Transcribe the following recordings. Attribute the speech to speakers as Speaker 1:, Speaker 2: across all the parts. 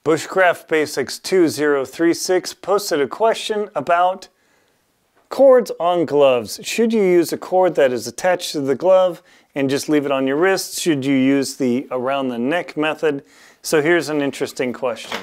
Speaker 1: Bushcraft Basics 2036 posted a question about cords on gloves. Should you use a cord that is attached to the glove and just leave it on your wrist? Should you use the around the neck method? So here's an interesting question.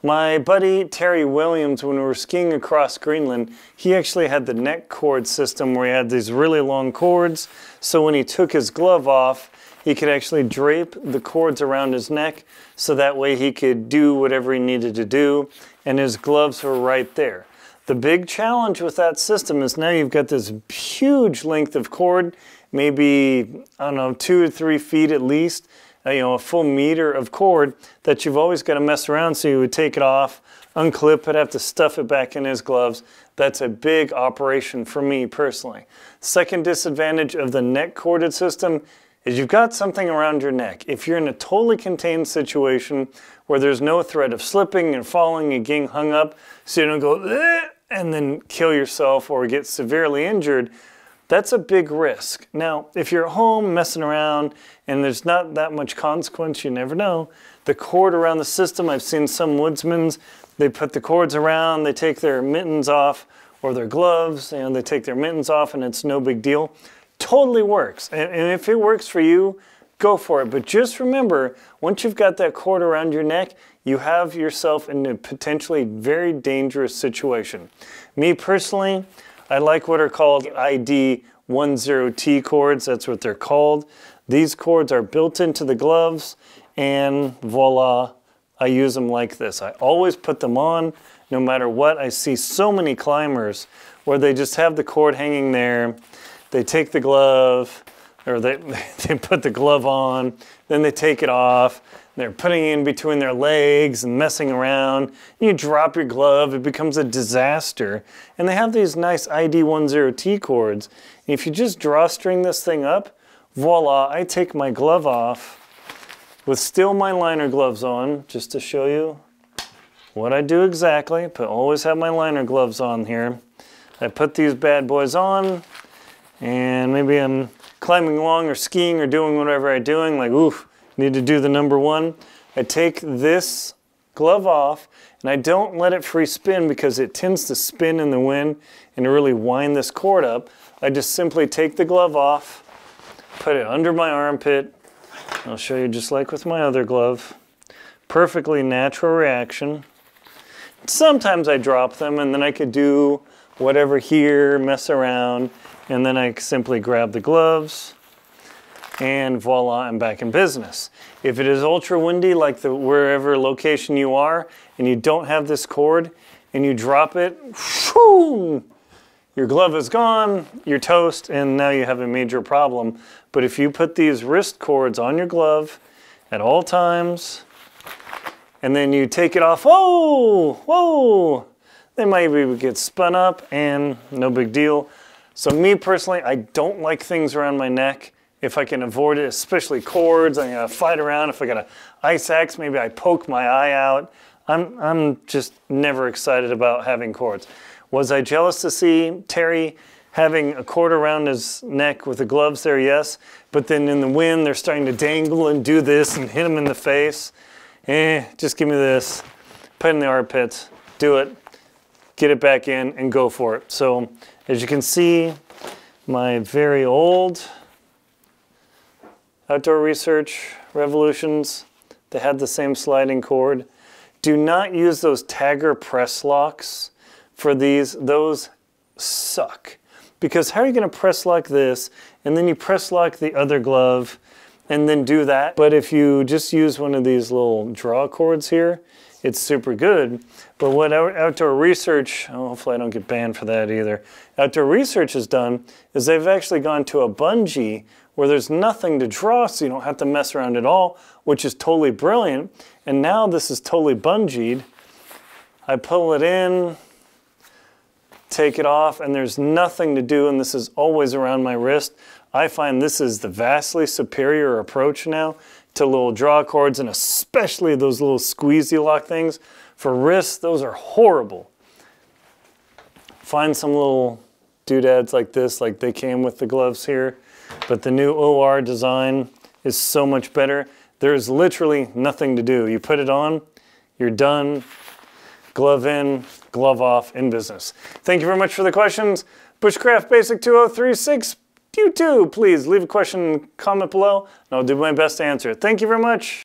Speaker 1: My buddy Terry Williams, when we were skiing across Greenland, he actually had the neck cord system where he had these really long cords. So when he took his glove off, he could actually drape the cords around his neck so that way he could do whatever he needed to do, and his gloves were right there. The big challenge with that system is now you've got this huge length of cord, maybe, I don't know, 2 or 3 feet at least, a full meter of cord that you've always got to mess around. So you would take it off, unclip it, have to stuff it back in his gloves. That's a big operation for me personally. Second disadvantage of the neck corded system is you've got something around your neck. If you're in a totally contained situation where there's no threat of slipping and falling and getting hung up so you don't go and then kill yourself or get severely injured, that's a big risk. Now, if you're at home messing around and there's not that much consequence, you never know. The cord around the system, I've seen some woodsmen, they put the cords around, they take their mittens off or their gloves, and they take their mittens off and it's no big deal. Totally works. And if it works for you, go for it. But just remember, once you've got that cord around your neck, you have yourself in a potentially very dangerous situation. Me personally, I like what are called ID10T cords. That's what they're called. These cords are built into the gloves, and voila, I use them like this. I always put them on no matter what. I see so many climbers where they just have the cord hanging there. They take the glove, or they put the glove on, then they take it off. They're putting it in between their legs and messing around. You drop your glove, it becomes a disaster. And they have these nice ID10T cords. And if you just drawstring this thing up, voila, I take my glove off with still my liner gloves on, just to show you what I do exactly. But always have my liner gloves on here. I put these bad boys on, and maybe I'm climbing along or skiing or doing whatever I'm doing, like, oof, need to do the number one. I take this glove off, and I don't let it free spin because it tends to spin in the wind and really wind this cord up. I just simply take the glove off, put it under my armpit. I'll show you just like with my other glove. Perfectly natural reaction. Sometimes I drop them, and then I could do whatever here, mess around, and then I simply grab the gloves, and voila, I'm back in business. If it is ultra windy, like wherever location you are, and you don't have this cord, and you drop it, whoo, your glove is gone, you're toast, and now you have a major problem. But if you put these wrist cords on your glove at all times, and then you take it off, whoa, whoa, they might even get spun up, and no big deal. So me personally, I don't like things around my neck. If I can avoid it, especially cords, I gotta fight around. If I got an ice axe, maybe I poke my eye out. I'm just never excited about having cords. Was I jealous to see Terry having a cord around his neck with the gloves there? Yes. But then in the wind, they're starting to dangle and do this and hit him in the face. Just give me this. Put it in the armpits. Do it. Get it back in and go for it. So as you can see, my very old Outdoor Research Revolutions, they had the same sliding cord. Do not use those Tagger press locks for these. Those suck. Because how are you going to press lock this, and then you press lock the other glove, and then do that? But if you just use one of these little draw cords here, it's super good. But what Outdoor Research, hopefully I don't get banned for that either, Outdoor Research has done is they've actually gone to a bungee where there's nothing to draw, so you don't have to mess around at all, which is totally brilliant. And now this is totally bungeed. I pull it in, take it off, and there's nothing to do, and this is always around my wrist. I find this is the vastly superior approach now to little draw cords, and especially those little squeezy lock things. For wrists, those are horrible. Find some little doodads like this, like they came with the gloves here. But the new OR design is so much better. There's literally nothing to do. You put it on, you're done. Glove in, glove off, in business. Thank you very much for the questions. Bushcraft Basic 2036, you too, please leave a question, comment below, and I'll do my best to answer it. Thank you very much.